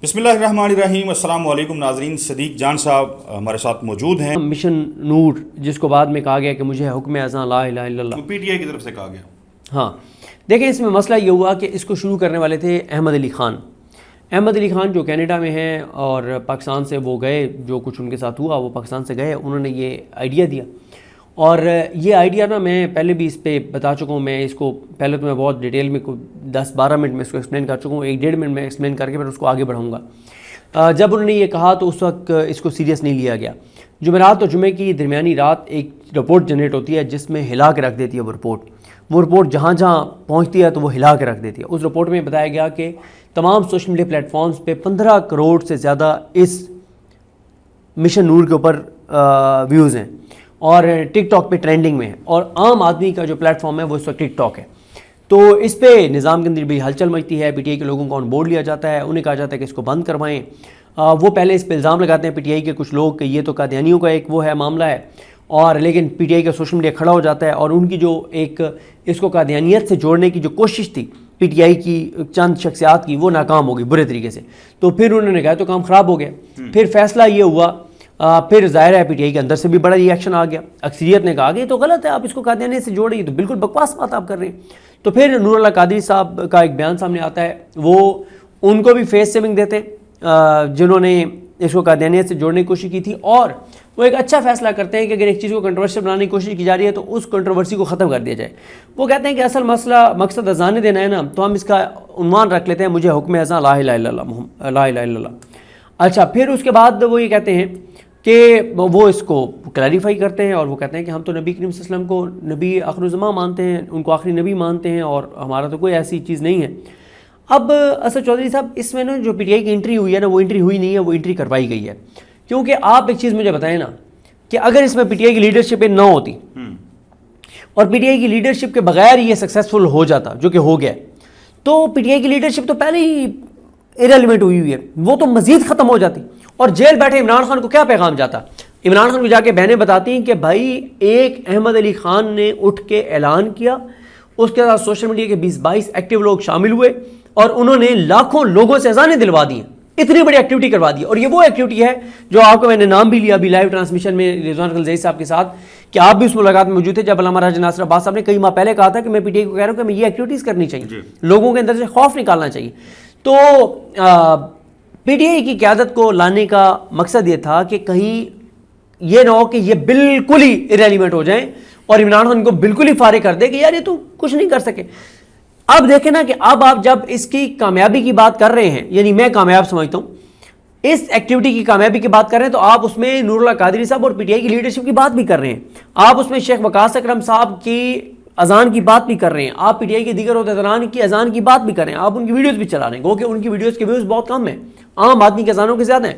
بسم اللہ الرحمن الرحیم۔ السلام علیکم ناظرین، صدیق جان صاحب ہمارے ساتھ موجود ہیں۔ مشن نور جس کو بعد میں کہا گیا کہ مجھے حکم اذان لا الہ الا اللہ، پی ٹی آئی کی طرف سے کہا گیا۔ ہاں دیکھیں، اس میں مسئلہ یہ ہوا کہ اس کو شروع کرنے والے تھے احمد علی خان۔ احمد علی خان جو کینیڈا میں ہیں اور پاکستان سے وہ گئے، جو کچھ ان کے ساتھ ہوا وہ پاکستان سے گئے، انہوں نے یہ آئیڈیا دیا۔ اور یہ آئیڈیا نا میں پہلے بھی اس پہ بتا چکا ہوں، میں اس کو پہلے تو میں بہت ڈیٹیل میں 10-12 منٹ میں اس کو ایکسپلین کر چکا ہوں، 1-1.5 منٹ میں ایکسپلین کر کے پھر اس کو آگے بڑھاؤں گا۔ جب انہوں نے یہ کہا تو اس وقت اس کو سیریس نہیں لیا گیا۔ جمعرات اور جمعے کی درمیانی رات ایک رپورٹ جنریٹ ہوتی ہے جس میں ہلا کے رکھ دیتی ہے وہ رپورٹ جہاں جہاں پہنچتی ہے تو وہ ہلا کے رکھ دیتی ہے۔ اس رپورٹ میں بتایا گیا کہ تمام سوشل میڈیا پلیٹ فارمز پہ 15 کروڑ سے زیادہ اس مشن نور کے اوپر ویوز ہیں، اور ٹک ٹاک پہ ٹرینڈنگ میں ہے، اور عام آدمی کا جو پلیٹ فارم ہے وہ اس وقت ٹک ٹاک ہے۔ تو اس پہ نظام کے اندر بھی ہلچل مچتی ہے، پی ٹی آئی کے لوگوں کو آن بورڈ لیا جاتا ہے، انہیں کہا جاتا ہے کہ اس کو بند کروائیں۔ وہ پہلے اس پہ الزام لگاتے ہیں پی ٹی آئی کے کچھ لوگ کہ یہ تو قادیانیوں کا ایک وہ ہے معاملہ ہے، اور لیکن پی ٹی آئی کا سوشل میڈیا کھڑا ہو جاتا ہے، اور ان کی جو ایک اس کو قادیانیت سے جوڑنے کی جو کوشش تھی پی ٹی آئی کی چند شخصیات کی، وہ ناکام ہو گئی برے طریقے سے۔ تو پھر انہوں نے کہا تو کام خراب ہو گیا۔ پھر فیصلہ یہ ہوا، پھر ظاہر ہے پی ٹی آئی کے اندر سے بھی بڑا ری ایکشن آ گیا۔ اکثریت نے کہا کہ یہ تو غلط ہے، آپ اس کو قادیانیت سے جوڑیں، یہ تو بالکل بکواس بات آپ کر رہے ہیں۔ تو پھر نور اللہ قادری صاحب کا ایک بیان سامنے آتا ہے، وہ ان کو بھی فیس سیونگ دیتے جنہوں نے اس کو قادیانیت سے جوڑنے کی کوشش کی تھی، اور وہ ایک اچھا فیصلہ کرتے ہیں کہ اگر ایک چیز کو کنٹروورشل بنانے کی کوشش کی جا رہی ہے تو اس کنٹروورسی کو ختم کر دیا جائے۔ وہ کہتے ہیں کہ اصل مسئلہ مقصد اذان دینا ہے نا، تو ہم اس کا عنوان رکھ لیتے ہیں مجھے حکم اذان لا الہ الا اللہ، لا الہ الا اللہ۔ اچھا، پھر اس کے بعد وہ یہ کہتے ہیں کہ وہ اس کو کلیریفائی کرتے ہیں، اور وہ کہتے ہیں کہ ہم تو نبی کریم صلی اللہ علیہ وسلم کو نبی آخر الزمان مانتے ہیں، ان کو آخری نبی مانتے ہیں، اور ہمارا تو کوئی ایسی چیز نہیں ہے۔ اب اسد چودھری صاحب، اس میں نا جو پی ٹی آئی کی انٹری ہوئی ہے نا، وہ انٹری ہوئی نہیں ہے، وہ انٹری کروائی گئی ہے۔ کیونکہ آپ ایک چیز مجھے بتائیں نا کہ اگر اس میں پی ٹی آئی کی لیڈرشپ نہ ہوتی اور پی ٹی آئی کی لیڈرشپ کے بغیر یہ سکسیسفل ہو جاتا، جو کہ ہو گیا، تو پی ٹی آئی کی لیڈرشپ تو پہلے ہی ایرلیونٹ ہوئی ہے، وہ تو مزید ختم ہو جاتی۔ اور جیل بیٹھے عمران خان کو کیا پیغام جاتا؟ عمران خان کو جا کے بہنیں بتاتی ہیں کہ بھائی ایک احمد علی خان نے اٹھ کے اعلان کیا، اس کے ساتھ سوشل میڈیا کے 20-22 ایکٹیو لوگ شامل ہوئے، اور انہوں نے لاکھوں لوگوں سے اذانیں دلوا دی ہیں، اتنی بڑی ایکٹیویٹی کروا دی۔ اور یہ وہ ایکٹیویٹی ہے جو آپ کو میں نے نام بھی لیا ابھی لائیو ٹرانسمیشن میں رضوان خلیل صاحب کے ساتھ، کہ آپ بھی اس ملاقات میں موجود تھے جب علامہ راجہ ناصر عباس صاحب نے کئی ماہ پہلے کہا تھا کہ میں پی ٹی آئی کو کہہ رہا ہوں کہ ہمیں یہ ایکٹیویٹیز کرنی چاہیے، لوگوں کے اندر سے خوف نکالنا چاہیے۔ تو پی ٹی آئی کی قیادت کو لانے کا مقصد یہ تھا کہ کہیں یہ نہ ہو کہ یہ بالکل ہی ایرلیونٹ ہو جائیں اور عمران خان کو بالکل ہی فارغ کر دے کہ یار یہ تو کچھ نہیں کر سکے۔ اب دیکھیں نا کہ اب آپ جب اس کی کامیابی کی بات کر رہے ہیں، یعنی میں کامیاب سمجھتا ہوں اس ایکٹیویٹی کی کامیابی کی بات کر رہے ہیں، تو آپ اس میں نور اللہ قادری صاحب اور پی ٹی آئی کی لیڈرشپ کی بات بھی کر رہے ہیں، آپ اس میں شیخ وقاص اکرم صاحب کی اذان کی بات بھی کر رہے ہیں، آپ پی ٹی آئی کے دیگر عہدیداران کی اذان کی بات بھی کر رہے ہیں، آپ ان کی ویڈیوز بھی چلا رہے ہیں، گو کہ ان کی ویڈیوز کے ویوز بہت کم ہیں، عام آدمی کے اذانوں کے زیادہ ہیں۔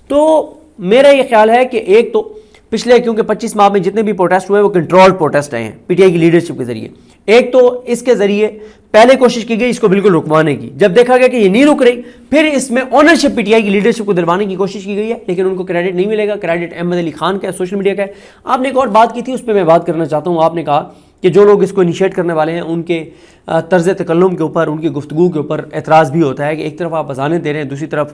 تو میرا یہ خیال ہے کہ ایک تو پچھلے کیونکہ 25 ماہ میں جتنے بھی پروٹیسٹ ہوئے وہ کنٹرول پروٹیسٹ آئے ہیں پی ٹی آئی کی لیڈرشپ کے ذریعے، ایک تو اس کے ذریعے پہلے کوشش کی گئی اس کو بالکل رکوانے کی، جب دیکھا گیا کہ یہ نہیں رک رہی، پھر اس میں اونرشپ پی ٹی آئی کی لیڈرشپ کو دلوانے کی کوشش کی گئی ہے، لیکن ان کو کریڈٹ نہیں ملے گا، کریڈٹ احمد علی خان کا ہے، سوشل میڈیا کا ہے۔ آپ نے ایک اور بات کی تھی، اس پہ میں بات کرنا چاہتا ہوں۔ آپ نے کہا کہ جو لوگ اس کو انیشیٹ کرنے والے ہیں ان کے طرز تکلم کے اوپر، ان کی گفتگو کے اوپر اعتراض بھی ہوتا ہے کہ ایک طرف آپ اذانیں دے رہے ہیں، دوسری طرف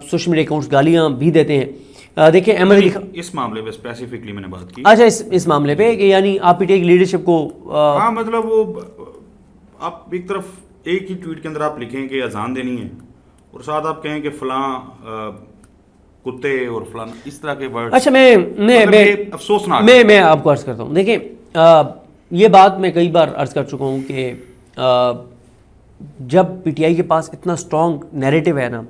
سوشل میڈیا اکاؤنٹس گالیاں بھی دیتے ہیں۔ دیکھیں احمد علی خان اس معاملے پہ اسپیسیفکلی میں نے بات کی، اچھا اس معاملے پہ کہ یعنی آپ پی ٹی آئی کی لیڈرشپ کو ہاں مطلب وہ آپ ایک طرف ایک ہی ٹویٹ کے اندر آپ لکھیں کہ اذان دینی ہے اور ساتھ آپ کہیں کہ فلاں کتے اور فلاں اس طرح کے ورڈ۔ اچھا افسوسناک میں آپ کو عرض کرتا ہوں، دیکھیں یہ بات میں کئی بار عرض کر چکا ہوں کہ جب پی ٹی آئی کے پاس اتنا اسٹرانگ نیریٹو ہے نا،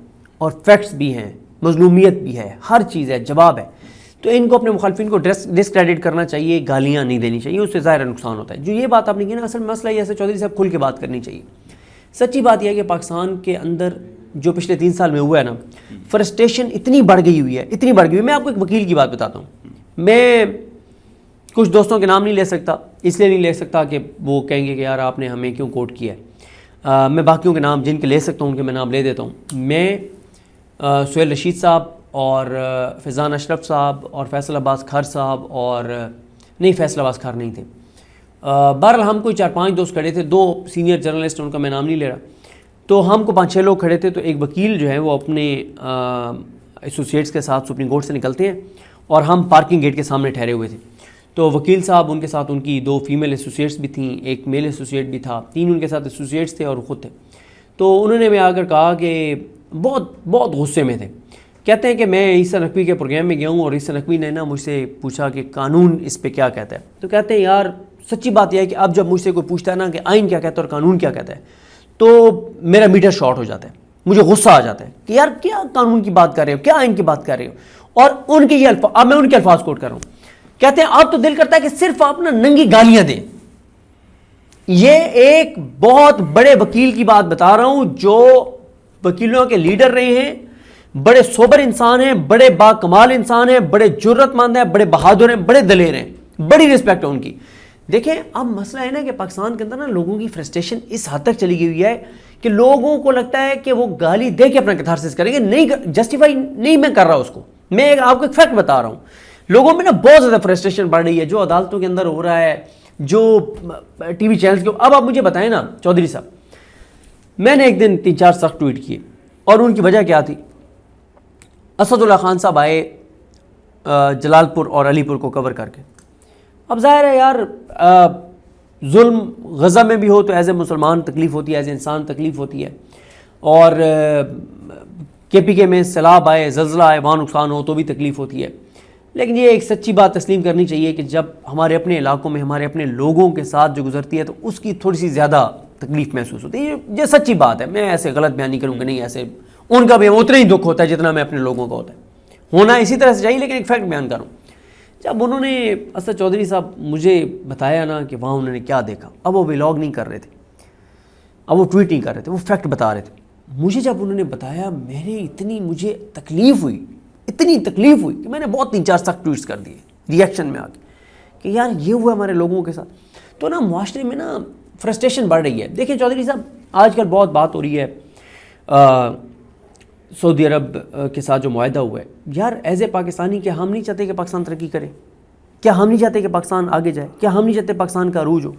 اور فیکٹس بھی ہیں، مظلومیت بھی ہے، ہر چیز ہے، جواب ہے، تو ان کو اپنے مخالفین کو ڈسکریڈٹ کرنا چاہیے، گالیاں نہیں دینی چاہیے، اس سے ظاہر نقصان ہوتا ہے۔ جو یہ بات آپ نے کی نا، اصل مسئلہ یہ ہے چودھری صاحب کھل کے بات کرنی چاہیے۔ سچی بات یہ ہے کہ پاکستان کے اندر جو پچھلے 3 سال میں ہوا ہے نا، فرسٹریشن اتنی بڑھ گئی ہوئی ہے۔ میں آپ کو ایک وکیل کی بات بتاتا ہوں، میں کچھ دوستوں کے نام نہیں لے سکتا، اس لیے نہیں لے سکتا کہ وہ کہیں گے کہ یار آپ نے ہمیں کیوں کوٹ کیا ہے۔ میں باقیوں کے نام جن کے لے سکتا ہوں ان کے میں نام لے دیتا ہوں۔ میں سہیل رشید صاحب اور فیضان اشرف صاحب اور فیصل عباس کھر صاحب اور نہیں فیصل عباس کھر نہیں تھے، بہرحال ہم کوئی 4-5 دوست کھڑے تھے، 2 سینئر جرنلسٹ ان کا میں نام نہیں لے رہا، تو ہم کو 5-6 لوگ کھڑے تھے. تو ایک وکیل جو ہے وہ اپنے ایسوسیٹس کے ساتھ سپریم کورٹ سے نکلتے ہیں اور ہم پارکنگ گیٹ کے سامنے ٹھہرے ہوئے تھے. تو وکیل صاحب ان کے ساتھ ان کی 2 فیمیل ایسوسیٹس بھی تھیں, ایک میل ایسوسیٹ بھی تھا, 3 ان کے ساتھ ایسوسیٹس تھے اور خود تھے. تو انہوں نے میں آ کر کہا کہ بہت غصے میں تھے. کہتے ہیں کہ میں عیسیٰ نقوی کے پروگرام میں گیا ہوں اور عیسیٰ نقوی نے نا مجھ سے پوچھا کہ قانون اس پہ کیا کہتا ہے. تو کہتے ہیں یار سچی بات یہ ہے کہ اب جب مجھ سے کوئی پوچھتا ہے نا کہ آئین کیا کہتا ہے اور قانون کیا کہتا ہے تو میرا میٹر شارٹ ہو جاتا ہے, مجھے غصہ آ جاتا ہے کہ یار کیا قانون کی بات کر رہے ہو, کیا آئین کی بات کر رہے ہو. اور ان کے یہ الفاظ, اب میں ان کے الفاظ کوٹ کر رہا ہوں, کہتے ہیں اب تو دل کرتا ہے کہ صرف آپ نا ننگی گالیاں دیں. یہ ایک بہت بڑے وکیل کی بات بتا رہا ہوں جو وکیلوں کے لیڈر رہے ہیں, بڑے سوبر انسان ہیں, بڑے با کمال انسان ہیں, بڑے جرت مند ہیں, بڑے بہادر ہیں, بڑے دلیر ہیں, بڑی رسپیکٹ ہے ان کی. دیکھیں اب مسئلہ ہے نا کہ پاکستان کے اندر نا لوگوں کی فرسٹریشن اس حد تک چلی گئی ہوئی ہے کہ لوگوں کو لگتا ہے کہ وہ گالی دے کے اپنا کیتھارسس کریں گے. نہیں, جسٹیفائی نہیں میں کر رہا اس کو, میں آپ کو ایک فیکٹ بتا رہا ہوں. لوگوں میں نا بہت زیادہ فرسٹریشن بڑھ رہی ہے جو عدالتوں کے اندر ہو رہا ہے, جو ٹی وی چینلز کے. اب آپ مجھے بتائیں نا چودھری صاحب, میں نے ایک دن 3-4 سخت ٹویٹ کیے اور ان کی وجہ کیا تھی. اسد اللہ خان صاحب آئے جلال پور اور علی پور کو کور کر کے. اب ظاہر ہے یار ظلم غزہ میں بھی ہو تو ایز اے مسلمان تکلیف ہوتی ہے, ایز اے انسان تکلیف ہوتی ہے, اور کے پی کے میں سیلاب آئے, زلزلہ آئے, وہاں نقصان ہو تو بھی تکلیف ہوتی ہے. لیکن یہ ایک سچی بات تسلیم کرنی چاہیے کہ جب ہمارے اپنے علاقوں میں ہمارے اپنے لوگوں کے ساتھ جو گزرتی ہے تو اس کی تھوڑی سی زیادہ تکلیف محسوس ہوتی ہے. یہ سچی بات ہے, میں ایسے غلط بیان نہیں کروں کہ نہیں ایسے ان کا بھی اتنا ہی دکھ ہوتا ہے جتنا میں اپنے لوگوں کا ہوتا ہے, ہونا اسی طرح سے چاہیے. لیکن ایک فیکٹ بیان کروں, جب انہوں نے اسد چودھری صاحب مجھے بتایا نا کہ وہاں انہوں نے کیا دیکھا, اب وہ ولاگ نہیں کر رہے تھے, اب وہ ٹویٹ نہیں کر رہے تھے, وہ فیکٹ بتا رہے تھے. مجھے جب انہوں نے بتایا مجھے تکلیف ہوئی, اتنی تکلیف ہوئی کہ میں نے بہت 3-4 سخت ٹویٹس کر دیے ریئیکشن میں آ کے کہ یار یہ ہوا ہمارے لوگوں کے ساتھ. تو نا معاشرے میں نا فرسٹریشن بڑھ رہی ہے. دیکھیں چودھری صاحب آج کل بہت بات ہو رہی ہے سعودی عرب کے ساتھ جو معاہدہ ہوا ہے, یار ایز اے پاکستانی کیا ہم نہیں چاہتے کہ پاکستان ترقی کرے؟ کیا ہم نہیں چاہتے کہ پاکستان آگے جائے؟ کیا ہم نہیں چاہتے پاکستان کا عروج ہو؟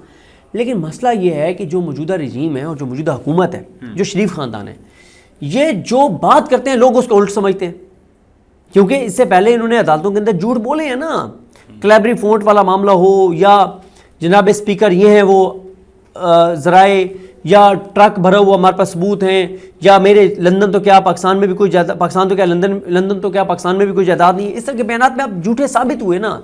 لیکن مسئلہ یہ ہے کہ جو موجودہ رجیم ہے اور جو موجودہ حکومت ہے, جو شریف خاندان ہے, یہ جو بات کرتے ہیں لوگ اس کو الٹ سمجھتے ہیں. کیونکہ اس سے پہلے انہوں نے عدالتوں کے اندر جھوٹ بولے ہیں نا, کلیبری فونٹ والا معاملہ ہو یا جناب اسپیکر یہ ہیں وہ ذرائع, یا ٹرک بھرا ہوا ہمارے پاس ثبوت ہیں, یا میرے لندن تو کیا پاکستان میں بھی کوئی جائیداد, پاکستان تو کیا لندن تو کیا پاکستان میں بھی کوئی جائیداد نہیں ہے. اس طرح کے بیانات میں آپ جھوٹے ثابت ہوئے نا.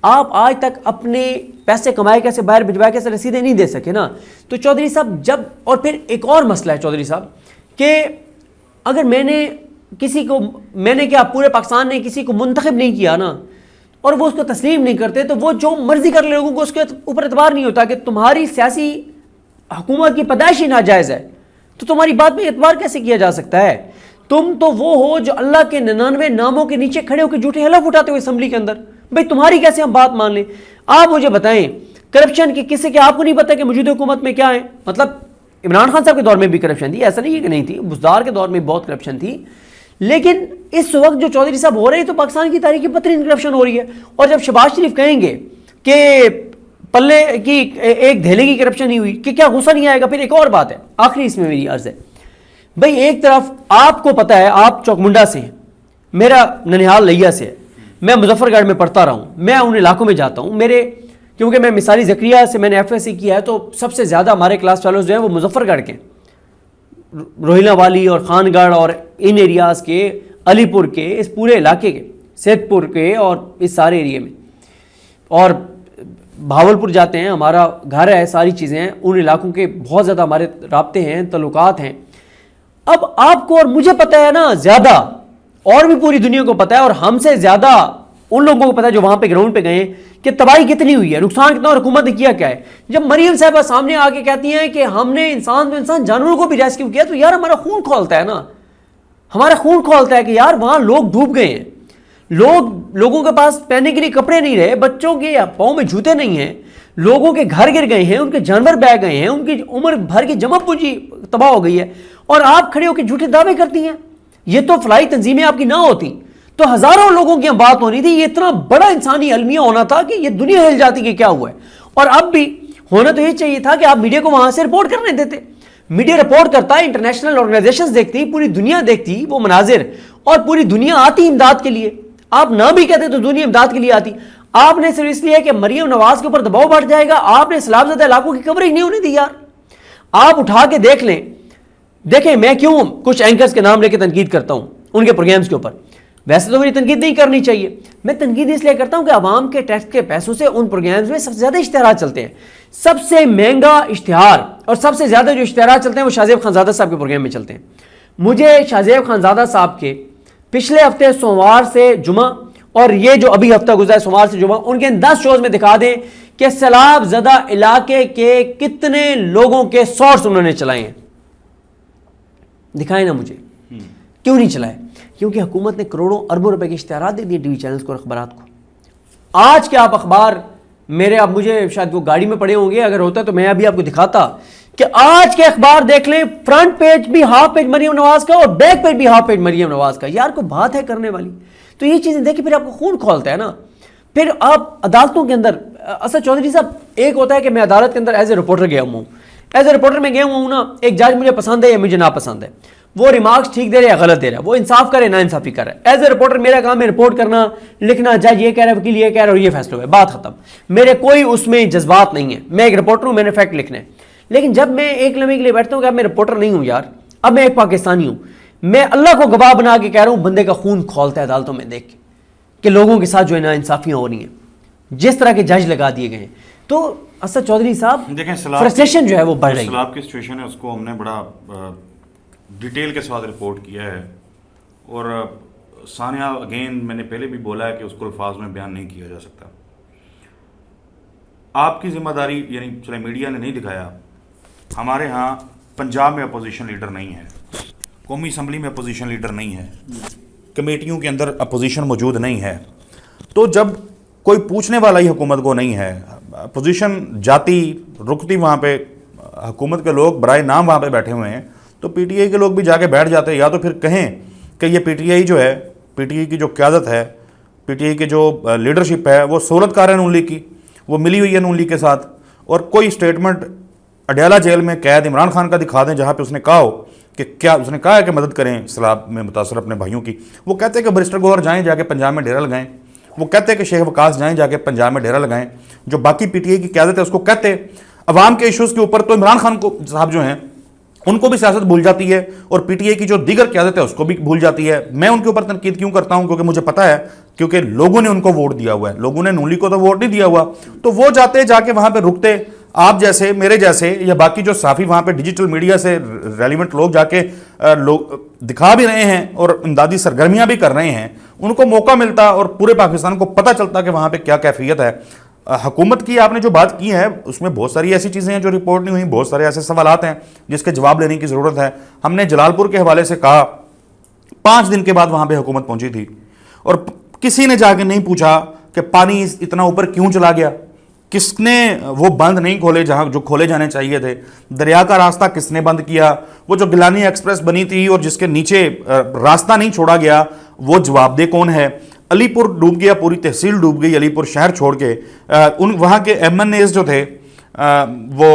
آپ آج تک اپنے پیسے کمائے کیسے, باہر بھجوائے کیسے, رسیدیں نہیں دے سکے نا. تو چودھری صاحب جب, اور پھر ایک اور مسئلہ ہے چودھری صاحب کہ اگر میں نے کیا پورے پاکستان نے کسی کو منتخب نہیں کیا نا اور وہ اس کو تسلیم نہیں کرتے تو وہ جو مرضی کر لے, لوگوں کو اس کے اوپر اعتبار نہیں ہوتا کہ تمہاری سیاسی حکومت کی پیدائش ہی ناجائز ہے تو تمہاری بات میں اعتبار کیسے کیا جا سکتا ہے؟ تم تو وہ ہو جو اللہ کے 99 ناموں کے نیچے کھڑے ہو کے جھوٹے حلف اٹھاتے ہوئے اسمبلی کے اندر. بھائی تمہاری کیسے ہم بات مان لیں؟ آپ مجھے بتائیں کرپشن کے قصے کیا آپ کو نہیں پتا کہ موجودہ حکومت میں کیا ہے؟ مطلب عمران خان صاحب کے دور میں بھی کرپشن تھی, ایسا نہیں ہے کہ نہیں تھی, بزدار کے دور میں بہت کرپشن تھی. لیکن اس وقت جو چودھری صاحب ہو رہے ہیں تو پاکستان کی تاریخ کی بدترین کرپشن ہو رہی ہے. اور جب شہباز شریف کہیں گے کہ پلے کی ایک دھیلے کی کرپشن نہیں ہوئی کہ کیا غصہ نہیں آئے گا؟ پھر ایک اور بات ہے, آخری اس میں میری عرض ہے, بھئی ایک طرف آپ کو پتہ ہے آپ چوک منڈا سے ہیں, میرا ننیحال لیا سے ہے, میں مظفر گڑھ میں پڑھتا رہا ہوں, میں ان علاقوں میں جاتا ہوں, کیونکہ میں مثالی زکریہ سے میں نے ایف ایس سی کیا ہے تو سب سے زیادہ ہمارے کلاس فیلوز جو ہیں وہ مظفر گڑھ کے, روہیلا والی اور خان گڑھ اور ان ایریاز کے, علی پور کے, اس پورے علاقے کے, سید پور کے اور اس سارے ایریے میں, اور بھاولپور جاتے ہیں, ہمارا گھر ہے, ساری چیزیں ہیں, ان علاقوں کے بہت زیادہ ہمارے رابطے ہیں, تعلقات ہیں. اب آپ کو اور مجھے پتہ ہے نا زیادہ, اور بھی پوری دنیا کو پتہ ہے, اور ہم سے زیادہ ان لوگوں کو پتہ ہے جو وہاں پہ گراؤنڈ پہ گئے ہیں کہ تباہی کتنی ہوئی ہے, نقصان کتنا, اور حکومت نے کیا کیا ہے. جب مریم صاحبہ سامنے آ کے کہتی ہیں کہ ہم نے انسان جانوروں کو بھی ریسکیو کیا, تو یار ہمارا خون کھولتا ہے نا, ہمارا خون کھولتا ہے کہ یار وہاں لوگ ڈوب گئے ہیں, لوگوں کے پاس پہننے کے لیے کپڑے نہیں رہے, بچوں کے پاؤں میں جوتے نہیں ہیں, لوگوں کے گھر گر گئے ہیں, ان کے جانور بہ گئے ہیں, ان کی عمر بھر کی جمع پونجی تباہ ہو گئی ہے, اور آپ کھڑے ہو کے جھوٹے دعوے کرتی ہیں. یہ تو فلاحی تنظیمیں آپ کی نہ ہوتی تو ہزاروں لوگوں کی بات ہونی تھی. یہ اتنا بڑا انسانی المیہ ہونا تھا کہ یہ دنیا ہل جاتی کہ کیا ہوا ہے. اور اب بھی ہونا تو یہ چاہیے تھا کہ آپ میڈیا کو وہاں سے رپورٹ کرنے دیتے. میڈیا رپورٹ کرتا ہے, انٹرنیشنل آرگنائزیشنز دیکھتی, پوری دنیا دیکھتی وہ مناظر, اور پوری دنیا آتی امداد کے لیے. آپ نہ بھی کہتے تو دنیا امداد کے لیے آتی. آپ نے صرف اس لیے کہ مریم نواز کے اوپر دباؤ بڑھ جائے گا, آپ نے اسلام زدہ علاقوں کی کوریج نہیں ہونے دی یار. آپ اٹھا کے دیکھ لیں, دیکھیں میں کیوں کچھ اینکرز کے نام لے کے تنقید کرتا ہوں ان کے پروگرامز کے اوپر. ویسے تو میری تنقید نہیں کرنی چاہیے, میں تنقید اس لیے کرتا ہوں کہ عوام کے ٹیکس کے پیسوں سے ان پروگرامز میں سب سے زیادہ اشتہارات چلتے ہیں. سب سے مہنگا اشتہار اور سب سے زیادہ جو اشتہارات چلتے ہیں وہ شاہ زیب خانزادہ صاحب کے پروگرام میں چلتے ہیں. مجھے شاہ زیب خانزادہ صاحب کے پچھلے ہفتے سوموار سے جمعہ اور یہ جو ابھی ہفتہ گزرا ہے سوموار سے جمعہ, ان کے 10 شوز میں دکھا دیں کہ سیلاب زدہ علاقے کے کتنے لوگوں کے سورس انہوں نے چلائے ہیں. دکھائیں نا مجھے. کیوں نہیں چلائے؟ کیونکہ حکومت نے کروڑوں اربوں روپے کے اشتہارات دے دیے ٹی وی چینلز کو اور اخبارات کو. آج کے آپ اخبار میرے, اب مجھے شاید وہ گاڑی میں پڑے ہوں گے, اگر ہوتا تو میں ابھی آپ کو دکھاتا کہ آج کے اخبار دیکھ لیں, فرنٹ پیج بھی ہاف پیج مریم نواز کا اور بیک پیج بھی ہاف پیج مریم نواز کا. یار کوئی بات ہے کرنے والی؟ تو یہ چیزیں دیکھیں پھر آپ کو خون کھولتا ہے نا. پھر آپ عدالتوں کے اندر, اسد چودھری صاحب ایک ہوتا ہے کہ میں عدالت کے اندر ایز اے رپورٹر گیا ہوں, ایز اے رپورٹر میں گیا ہوں نا, ایک جج مجھے پسند ہے یا مجھے ناپسند ہے, وہ ریمارکس ٹھیک دے رہا ہے یا غلط دے رہا ہے, وہ انصاف کرے نا انصافی کر رہا ہے. ایز اے رپورٹر میرا کام ہے رپورٹ کرنا, لکھنا, جج یہ کہہ رہا ہے, وکیل یہ کہہ رہا ہے اور یہ فیصلہ ہوا ہے, بات ختم. میرے کوئی اس میں جذبات نہیں ہے, میں ایک رپورٹر ہوں, میں نے فیکٹ لکھنا ہے. لیکن جب میں ایک لمحے کے لیے بیٹھتا ہوں کہ اب میں رپورٹر نہیں ہوں یار, اب میں ایک پاکستانی ہوں, میں اللہ کو گواہ بنا کے کہہ رہا ہوں, بندے کا خون کھولتا ہے عدالتوں میں دیکھ کے کہ لوگوں کے ساتھ جو ہے نا انصافیاں ہو رہی ہیں, جس طرح کے جج لگا دیے گئے ہیں. تو اسد چودھری صاحب دیکھیں فرسٹریشن جو ہے وہ بڑھ رہی ہے. سیلاب کی سچویشن ہے اس کو ہم نے بڑا ڈیٹیل کے ساتھ رپورٹ کیا ہے, اور ثانیہ اگین میں نے پہلے بھی بولا ہے کہ اس کو الفاظ میں بیان نہیں کیا جا سکتا. آپ کی ذمہ داری, یعنی چلے میڈیا نے نہیں دکھایا, ہمارے ہاں پنجاب میں اپوزیشن لیڈر نہیں ہے, قومی اسمبلی میں اپوزیشن لیڈر نہیں ہے, کمیٹیوں کے اندر اپوزیشن موجود نہیں ہے. تو جب کوئی پوچھنے والا ہی حکومت کو نہیں ہے, اپوزیشن جاتی رکتی وہاں پہ, حکومت کے لوگ برائے نام وہاں پہ بیٹھے ہوئے ہیں, تو پی ٹی آئی کے لوگ بھی جا کے بیٹھ جاتے ہیں, یا تو پھر کہیں کہ یہ پی ٹی آئی جو ہے, پی ٹی آئی کی جو قیادت ہے, پی ٹی آئی کی جو لیڈرشپ ہے وہ سہولت کار ہے نون لیگ کی, وہ ملی ہوئی ہے نون لیگ کے ساتھ. اور کوئی اسٹیٹمنٹ اڈیالہ جیل میں قید عمران خان کا دکھا دیں جہاں پہ اس نے کہا ہو کہ کیا اس نے کہا ہے کہ مدد کریں سیلاب میں متاثر اپنے بھائیوں کی. وہ کہتے ہیں کہ بریسٹر گوہر جائیں جا کے پنجاب میں ڈیرا لگائیں, وہ کہتے ہیں کہ شیخ وقاص جائیں جا کے پنجاب میں ڈیرا لگائیں. جو باقی پی ٹی آئی کی قیادت ہے اس کو کہتے ہیں عوام کے ایشوز کے اوپر, تو عمران خان کو صاحب جو ہیں ان کو بھی سیاست بھول جاتی ہے, اور پی ٹی آئی کی جو دیگر قیادت ہے اس کو بھی بھول جاتی ہے. میں ان کے اوپر تنقید کیوں کرتا ہوں؟ کیونکہ مجھے پتا ہے, کیونکہ لوگوں نے ان کو ووٹ دیا ہوا ہے, لوگوں نے نون لیگ کو تو ووٹ نہیں دیا ہوا, تو وہ جاتے جا کے وہاں پہ رکتے, آپ جیسے میرے جیسے یا باقی جو صحافی وہاں پہ ڈیجیٹل میڈیا سے ریلیونٹ لوگ جا کے دکھا بھی رہے ہیں اور امدادی سرگرمیاں بھی کر رہے ہیں, ان کو موقع ملتا اور پورے پاکستان کو پتہ چلتا کہ وہاں پہ کیا کیفیت ہے. حکومت کی آپ نے جو بات کی ہے اس میں بہت ساری ایسی چیزیں ہیں جو رپورٹ نہیں ہوئی, بہت سارے ایسے سوالات ہیں جس کے جواب لینے کی ضرورت ہے. ہم نے جلال پور کے حوالے سے کہا, 5 دن کے بعد وہاں پہ حکومت پہنچی تھی اور کسی نے جا کے نہیں پوچھا کہ پانی اتنا اوپر کیوں چلا گیا, کس نے وہ بند نہیں کھولے جہاں جو کھولے جانے چاہیے تھے, دریا کا راستہ کس نے بند کیا, وہ جو گیلانی ایکسپریس بنی تھی اور جس کے نیچے راستہ نہیں چھوڑا گیا وہ جواب دہ کون ہے. علی پور ڈوب گیا, پوری تحصیل ڈوب گئی, علی پور شہر چھوڑ کے. وہاں کے ایم این ایز جو تھے وہ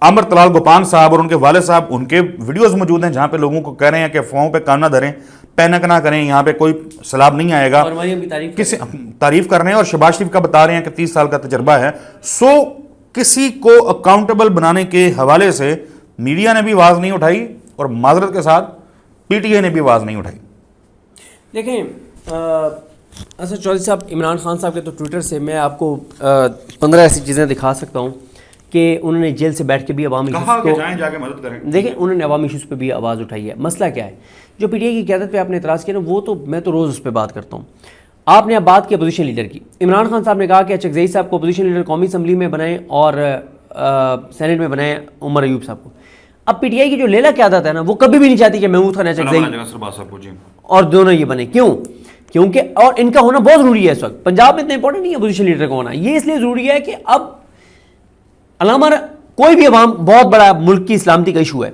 عامر طلال گوپان صاحب اور ان کے والد صاحب, ان کے ویڈیوز موجود ہیں جہاں پہ لوگوں کو کہہ رہے ہیں کہ افواہوں پہ کان نہ دھریں, پینک نہ کریں, یہاں پہ کوئی سیلاب نہیں آئے گا, کسی تعریف کر رہے ہیں, اور شہباز شریف کا بتا رہے ہیں کہ 30 سال کا تجربہ ہے. سو کسی کو اکاؤنٹیبل بنانے کے حوالے سے میڈیا نے بھی آواز نہیں اٹھائی اور معذرت کے ساتھ پی ٹی آئی نے بھی آواز نہیں اٹھائی. دیکھیں اسد چودھری صاحب, عمران خان صاحب کے تو ٹویٹر سے میں آپ کو 15 ایسی چیزیں دکھا سکتا ہوں کہ انہوں نے جیل سے بیٹھ کے بھی عوامی ایشوز کو جائیں جا کے مدد کریں. دیکھیں انہوں نے عوامی ایشوز پہ بھی آواز اٹھائی ہے. مسئلہ کیا ہے, جو پی ٹی آئی کی قیادت پہ آپ نے اعتراض کیا نا, وہ تو میں تو روز اس پہ بات کرتا ہوں. آپ نے اب بات کی اپوزیشن لیڈر کی. عمران خان صاحب نے کہا کہ چکزئی صاحب کو اپوزیشن لیڈر قومی اسمبلی میں بنائیں اور سینٹ میں بنائیں عمر ایوب صاحب کو. اب پی ٹی آئی کی جو لیلا قیادت ہے نا, وہ کبھی بھی نہیں چاہتی کہ محمود خان چکزئی اور دونوں یہ بنے. کیوں؟ کیونکہ اور ان کا ہونا بہت ضروری ہے اس وقت. پنجاب میں اتنا امپورٹنٹ نہیں ہے اپوزیشن لیڈر کا ہونا, یہ اس لیے ضروری ہے کہ اب علامہ کوئی بھی عوام بہت بڑا ملک کی سلامتی کا ایشو ہے,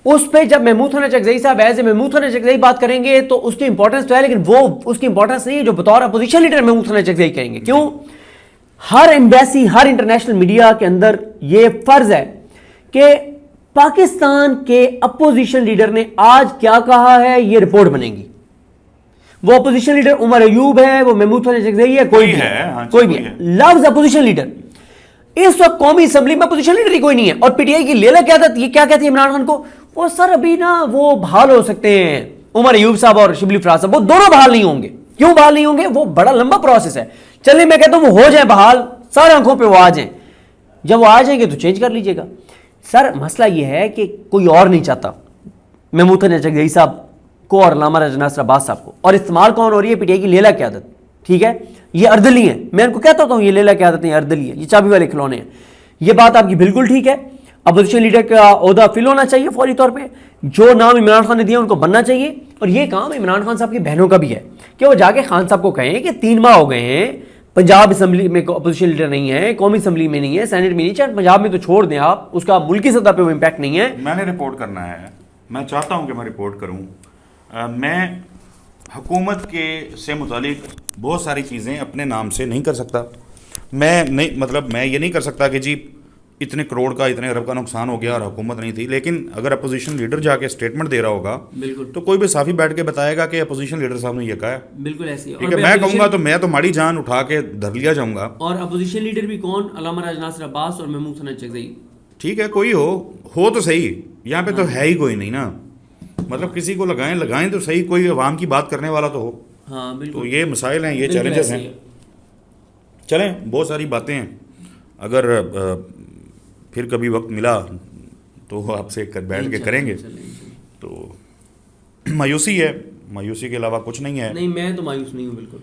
اس پہ جب محمود خان چکزئی صاحب ایز اے محمود خان چکزئی بات کریں گے تو اس کی امپورٹنس تو ہے, لیکن وہ اس کی امپورٹنس نہیں ہے جو بطور اپوزیشن لیڈر محمود خان چکزئی کہیں گے. کیوں؟ ہر ایمبیسی, ہر انٹرنیشنل میڈیا کے اندر یہ فرض ہے کہ پاکستان کے اپوزیشن لیڈر نے آج کیا کہا ہے, یہ رپورٹ بنے گی. وہ اپوزیشن لیڈر عمر ایوب ہے, وہ محمود خان چکزئی ہے, کوئی بھی ہے, کوئی بھی ہے, لفظ اپوزیشن لیڈر. اس وقت قومی اسمبلی میں اپوزیشن لیڈر ہی کوئی نہیں ہے. اور پی ٹی آئی کی لیلا قیادت یہ کیا کہتی ہے عمران خان کو, وہ سر ابھی نا وہ بحال ہو سکتے ہیں, عمر ایوب صاحب اور شبلی فراز صاحب, وہ دونوں بحال نہیں ہوں گے. کیوں بحال نہیں ہوں گے؟ وہ بڑا لمبا پروسیس ہے. چلے میں کہتا ہوں وہ ہو جائیں بحال, سارے آنکھوں پہ وہ آ جائیں. جب وہ آ جائیں گے تو چینج کر لیجئے گا. سر مسئلہ یہ ہے کہ کوئی اور نہیں چاہتا محمود خان چکزئی صاحب کو اور علامہ راجہ ناصر عباس صاحب کو, اور استعمال کون ہو رہی ہے؟ پی ٹی آئی کی لیلا قیادت. ٹھیک ہے, یہ اردلی ہیں, میں ان کو کہتا ہوں یہ لیلا قیادت ہیں, اردلی ہیں, یہ چابی والے کھلونے ہیں. یہ بات آپ کی بالکل ٹھیک ہے. اپوزیشن لیڈر کا عہدہ فل ہونا چاہیے فوری طور پہ, جو نام عمران خان نے دیا ان کو بننا چاہیے. اور یہ کام عمران خان صاحب کی بہنوں کا بھی ہے کہ وہ جا کے خان صاحب کو کہیں کہ 3 ماہ ہو گئے ہیں, پنجاب اسمبلی میں اپوزیشن لیڈر نہیں ہے, قومی اسمبلی میں نہیں ہے, سینٹ میں نہیں, چاہے پنجاب میں تو چھوڑ دیں آپ, اس کا ملکی سطح پہ وہ امپیکٹ نہیں ہے. میں نے رپورٹ کرنا ہے, میں چاہتا ہوں کہ میں رپورٹ کروں. میں حکومت کے سے متعلق بہت ساری چیزیں اپنے نام سے نہیں کر سکتا. میں نہیں, مطلب میں یہ نہیں کر سکتا کہ جی اتنے کروڑ کا اتنے ارب کا نقصان ہو گیا اور حکومت نہیں تھی. لیکن اگر اپوزیشن لیڈر جا کے اسٹیٹمنٹ دے رہا ہوگا بالکل, تو کوئی بھی صحافی بیٹھ کے بتائے گا کہ اپوزیشن لیڈر صاحب نے یہ کہا ہے. بالکل ایسی ٹھیک ہے, میں کہوں گا تو میں تو ماڑی جان اٹھا کے دھر لیا جاؤں گا. اور اپوزیشن لیڈر بھی کون؟ علامہ راجہ ناصر عباس اور محمود خان چکزئی. ٹھیک ہے, کوئی ہو تو صحیح. یہاں پہ تو ہے ہی کوئی نہیں نا, مطلب کسی کو لگائیں تو صحیح, کوئی عوام کی بات کرنے والا تو ہو. ہاں تو بالکل, یہ مسائل ہیں, یہ چیلنجز ہیں. چلیں, بہت ساری باتیں ہیں, اگر پھر کبھی وقت ملا تو آپ سے بیٹھ کے کریں گے. تو مایوسی ہے, مایوسی کے علاوہ کچھ نہیں ہے. نہیں, میں تو مایوس نہیں ہوں بالکل.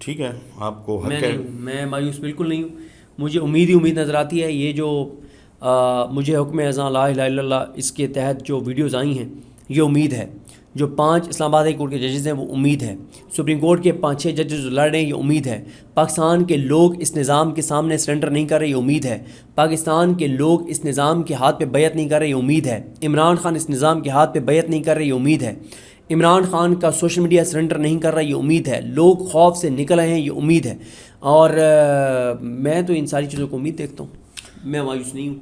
ٹھیک ہے, آپ کو میں حق ہے. نہیں ہوں, میں مایوس بالکل نہیں ہوں. مجھے امید ہی امید نظر آتی ہے. یہ جو مجھے حکم اذان لا الہ الا اللہ اس کے تحت جو ویڈیوز آئی ہیں, یہ امید ہے. جو 5 اسلام آباد ہائی کورٹ کے ججز ہیں وہ امید ہے. سپریم کورٹ کے 5-6 ججز جو لڑ رہے ہیں, یہ امید ہے. پاکستان کے لوگ اس نظام کے سامنے سرنڈر نہیں کر رہے, یہ امید ہے. پاکستان کے لوگ اس نظام کے ہاتھ پہ بیعت نہیں کر رہے, یہ امید ہے. عمران خان اس نظام کے ہاتھ پہ بیعت نہیں کر رہے, یہ امید ہے. عمران خان کا سوشل میڈیا سرنڈر نہیں کر رہا, یہ امید ہے. لوگ خوف سے نکل آئے ہیں, یہ امید ہے. اور میں تو ان ساری چیزوں کو امید دیکھتا ہوں, میں مایوس نہیں ہوں.